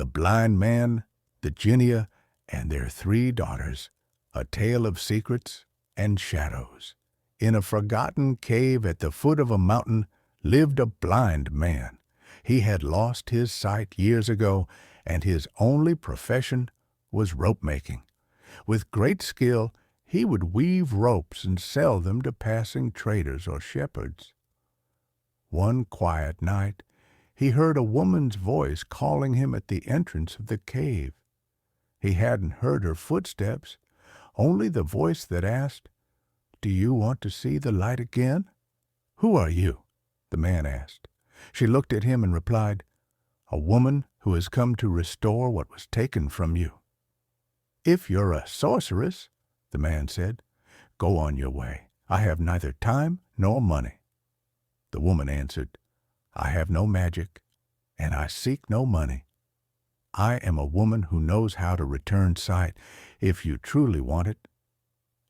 The Blind Man, the Jinniyah, and their 3 daughters, a tale of secrets and shadows. In a forgotten cave at the foot of a mountain lived a blind man. He had lost his sight years ago, and his only profession was rope-making. With great skill, he would weave ropes and sell them to passing traders or shepherds. One quiet night, he heard a woman's voice calling him at the entrance of the cave. He hadn't heard her footsteps, only the voice that asked, "Do you want to see the light again?" "Who are you?" the man asked. She looked at him and replied, "A woman who has come to restore what was taken from you." "If you're a sorceress," the man said, "go on your way. I have neither time nor money." The woman answered, "I have no magic, and I seek no money. I am a woman who knows how to return sight, if you truly want it."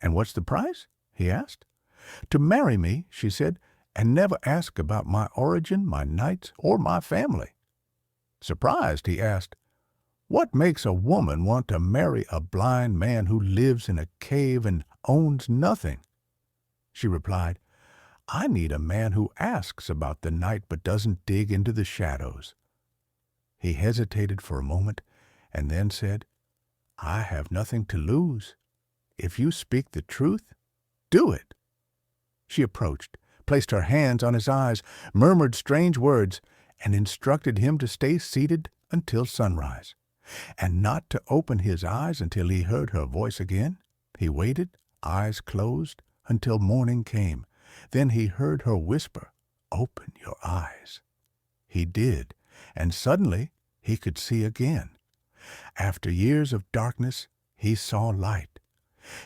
"And what's the price?" he asked. "To marry me," she said, "and never ask about my origin, my nights, or my family." Surprised, he asked, "What makes a woman want to marry a blind man who lives in a cave and owns nothing?" She replied, "I need a man who asks about the night but doesn't dig into the shadows." He hesitated for a moment and then said, "I have nothing to lose. If you speak the truth, do it." She approached, placed her hands on his eyes, murmured strange words, and instructed him to stay seated until sunrise, and not to open his eyes until he heard her voice again. He waited, eyes closed, until morning came. Then he heard her whisper, "Open your eyes." He did, and suddenly he could see again. After years of darkness, he saw light.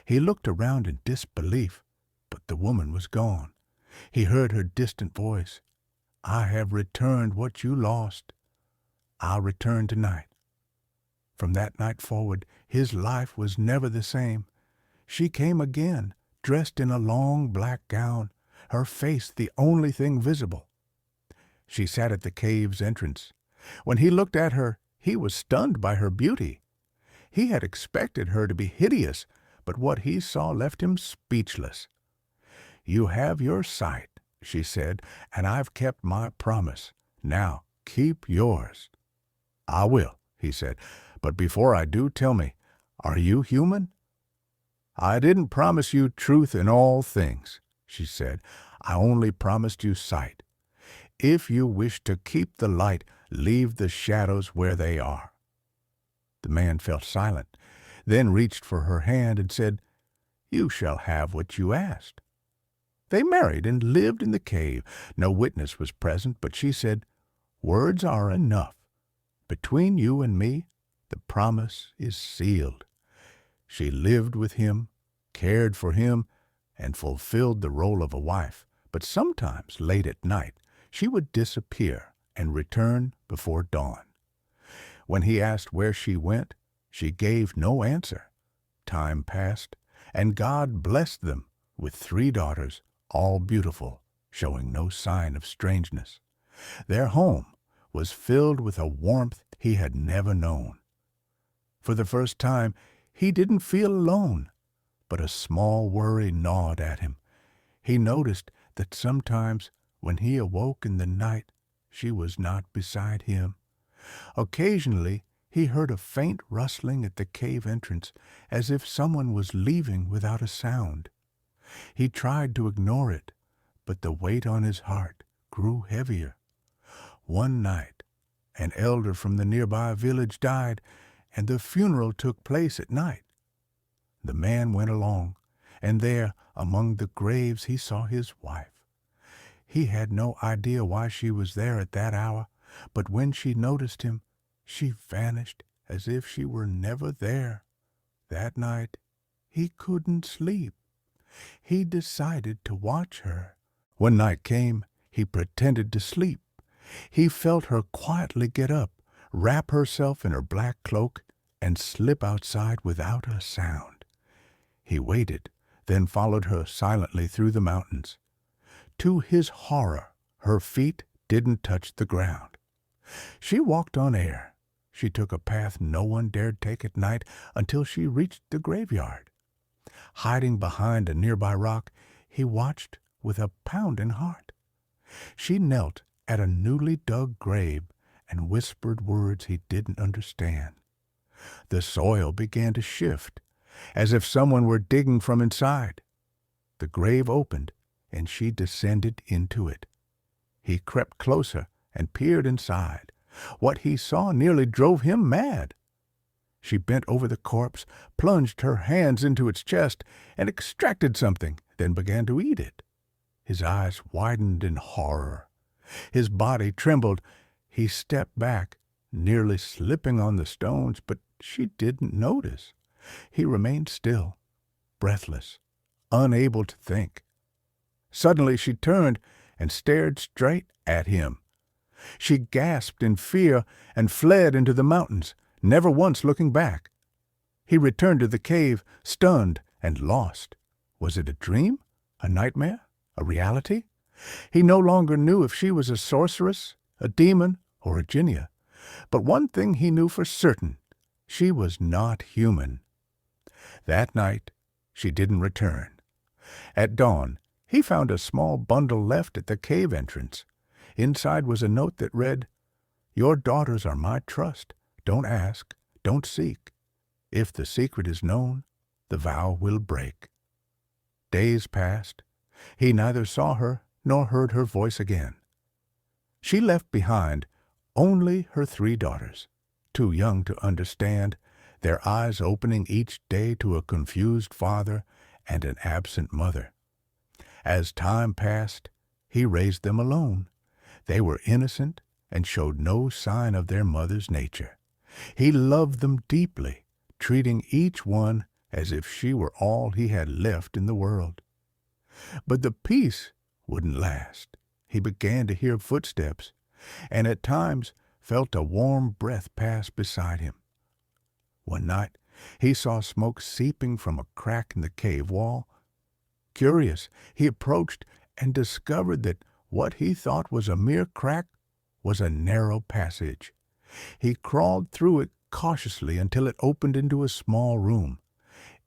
He looked around in disbelief, but the woman was gone. He heard her distant voice, "I have returned what you lost. I'll return tonight." From that night forward, his life was never the same. She came again, dressed in a long black gown, her face the only thing visible. She sat at the cave's entrance. When he looked at her, he was stunned by her beauty. He had expected her to be hideous, but what he saw left him speechless. "You have your sight," she said, "and I've kept my promise. Now keep yours." "I will," he said, "but before I do, tell me, are you human?" "I didn't promise you truth in all things," she said. "I only promised you sight. If you wish to keep the light, leave the shadows where they are." The man fell silent, then reached for her hand and said, "You shall have what you asked." They married and lived in the cave. No witness was present, but she said, "Words are enough. Between you and me, the promise is sealed." She lived with him, cared for him, and fulfilled the role of a wife. But sometimes, late at night, she would disappear and return before dawn. When he asked where she went, she gave no answer. Time passed, and God blessed them with 3 daughters, all beautiful, showing no sign of strangeness. Their home was filled with a warmth he had never known. For the first time, he didn't feel alone, but a small worry gnawed at him. He noticed that sometimes when he awoke in the night, she was not beside him. Occasionally, he heard a faint rustling at the cave entrance, as if someone was leaving without a sound. He tried to ignore it, but the weight on his heart grew heavier. One night, an elder from the nearby village died, and the funeral took place at night. The man went along, and there, among the graves, he saw his wife. He had no idea why she was there at that hour, but when she noticed him, she vanished as if she were never there. That night, he couldn't sleep. He decided to watch her. When night came, he pretended to sleep. He felt her quietly get up, wrap herself in her black cloak, and slip outside without a sound. He waited, then followed her silently through the mountains. To his horror, her feet didn't touch the ground. She walked on air. she took a path no one dared take at night until she reached the graveyard. Hiding behind a nearby rock, he watched with a pounding heart. She knelt at a newly dug grave and whispered words he didn't understand. The soil began to shift, as if someone were digging from inside. The grave opened, and she descended into it. He crept closer and peered inside. What he saw nearly drove him mad. She bent over the corpse, plunged her hands into its chest, and extracted something, then began to eat it. His eyes widened in horror. His body trembled. He stepped back, nearly slipping on the stones, but she didn't notice. He remained still, breathless, unable to think. Suddenly she turned and stared straight at him. She gasped in fear and fled into the mountains, never once looking back. He returned to the cave, stunned and lost. Was it a dream? A nightmare? A reality? He no longer knew if she was a sorceress, a demon, or a Jinniyah. But one thing he knew for certain: she was not human. That night, she didn't return. At dawn, he found a small bundle left at the cave entrance. Inside was a note that read, "Your daughters are my trust. Don't ask, don't seek. If the secret is known, the vow will break." Days passed. He neither saw her nor heard her voice again. She left behind only her 3 daughters, too young to understand, their eyes opening each day to a confused father and an absent mother. As time passed, he raised them alone. They were innocent and showed no sign of their mother's nature. He loved them deeply, treating each one as if she were all he had left in the world. But the peace wouldn't last. He began to hear footsteps, and at times felt a warm breath pass beside him. One night he saw smoke seeping from a crack in the cave wall. Curious, he approached and discovered that what he thought was a mere crack was a narrow passage. He crawled through it cautiously until it opened into a small room.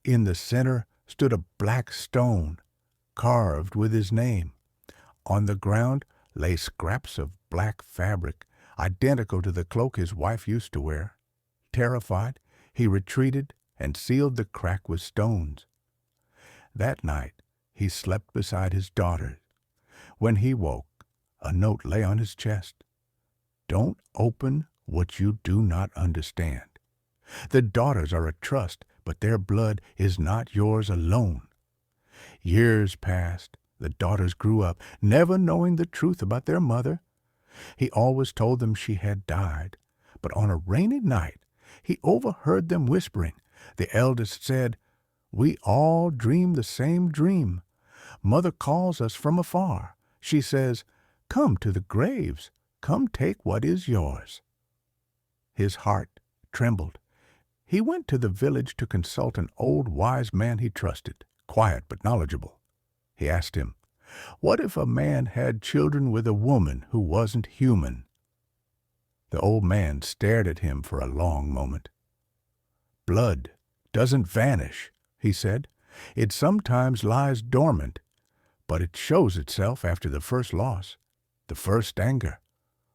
In the center stood a black stone, carved with his name. On the ground lay scraps of black fabric, identical to the cloak his wife used to wear. Terrified, he retreated and sealed the crack with stones. That night he slept beside his daughters. When he woke, a note lay on his chest. "Don't open what you do not understand. The daughters are a trust, but their blood is not yours alone." Years passed. The daughters grew up, never knowing the truth about their mother. He always told them she had died, but on a rainy night he overheard them whispering. The eldest said, "We all dream the same dream. Mother calls us from afar. She says, 'Come to the graves. Come take what is yours.'" His heart trembled. He went to the village to consult an old wise man he trusted, quiet but knowledgeable. He asked him, "What if a man had children with a woman who wasn't human?" The old man stared at him for a long moment. "Blood doesn't vanish," he said. "It sometimes lies dormant, but it shows itself after the first loss, the first anger,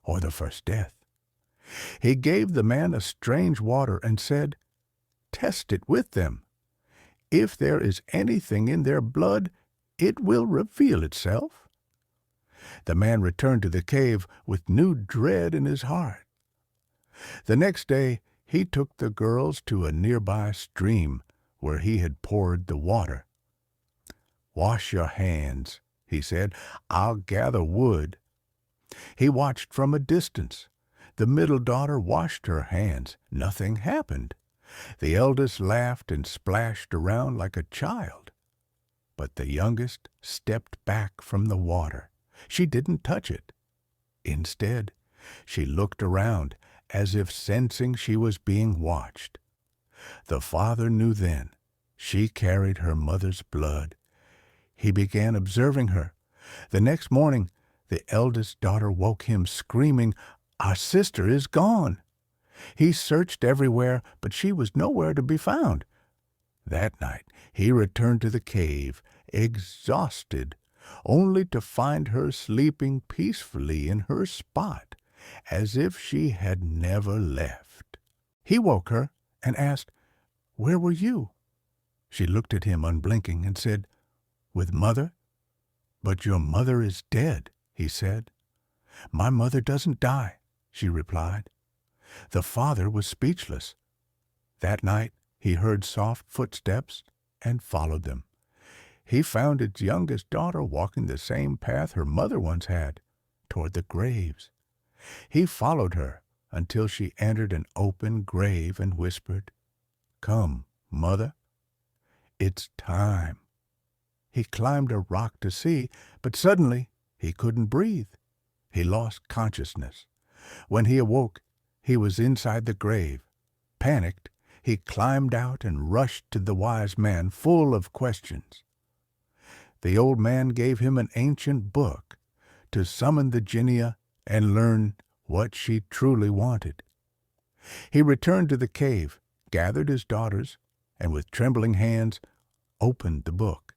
or the first death." He gave the man a strange water and said, "Test it with them. If there is anything in their blood, it will reveal itself." The man returned to the cave with new dread in his heart. The next day he took the girls to a nearby stream where he had poured the water. "Wash your hands," he said. "I'll gather wood." He watched from a distance. The middle daughter washed her hands. Nothing happened. The eldest laughed and splashed around like a child. But the youngest stepped back from the water. She didn't touch it. Instead, she looked around as if sensing she was being watched. The father knew then she carried her mother's blood. He began observing her. The next morning, the eldest daughter woke him screaming, "Our sister is gone." He searched everywhere, but she was nowhere to be found. That night he returned to the cave, exhausted, only to find her sleeping peacefully in her spot, as if she had never left. He woke her and asked, "Where were you?" She looked at him unblinking and said, "With Mother." "But your mother is dead," he said. "My mother doesn't die," she replied. The father was speechless. That night he heard soft footsteps and followed them. He found his youngest daughter walking the same path her mother once had, toward the graves. He followed her until she entered an open grave and whispered, "Come, Mother, it's time." He climbed a rock to see, but suddenly he couldn't breathe. He lost consciousness. When he awoke, he was inside the grave. Panicked, he climbed out and rushed to the wise man, full of questions. The old man gave him an ancient book to summon the Jinniyah and learn what she truly wanted. He returned to the cave, gathered his daughters, and with trembling hands opened the book.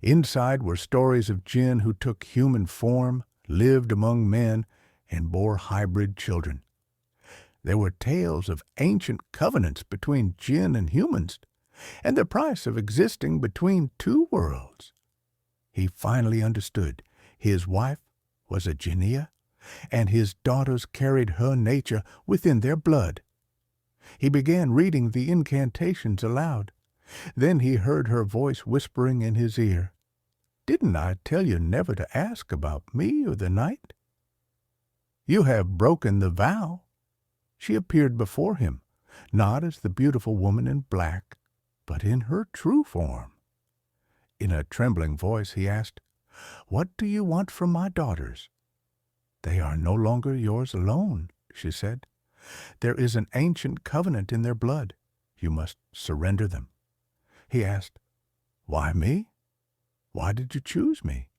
Inside were stories of jinn who took human form, lived among men, and bore hybrid children. There were tales of ancient covenants between jinn and humans, and the price of existing between two worlds. He finally understood. His wife was a Jinniyah, and his daughters carried her nature within their blood. He began reading the incantations aloud. Then he heard her voice whispering in his ear, "Didn't I tell you never to ask about me or the night? You have broken the vow." She appeared before him, not as the beautiful woman in black, but in her true form. In a trembling voice he asked, "What do you want from my daughters?" "They are no longer yours alone," she said. "There is an ancient covenant in their blood. You must surrender them." He asked, "Why me? Why did you choose me?"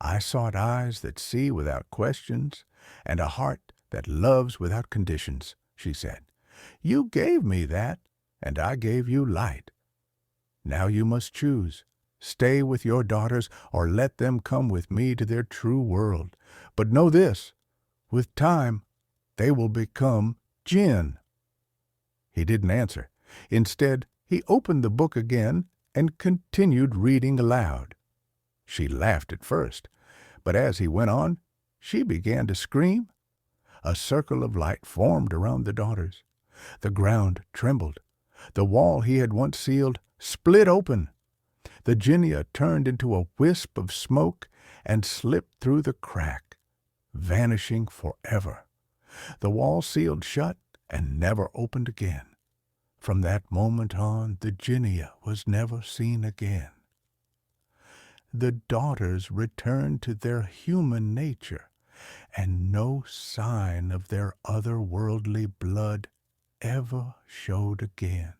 "I sought eyes that see without questions and a heart that loves without conditions," she said. "You gave me that, and I gave you light. Now you must choose. Stay with your daughters or let them come with me to their true world. But know this, with time they will become jinn." He didn't answer. Instead, he opened the book again and continued reading aloud. She laughed at first, but as he went on, she began to scream. A circle of light formed around the daughters. The ground trembled. The wall he had once sealed split open. The Jinniyah turned into a wisp of smoke and slipped through the crack, vanishing forever. The wall sealed shut and never opened again. From that moment on, the Jinniyah was never seen again. The daughters returned to their human nature, and no sign of their otherworldly blood ever showed again.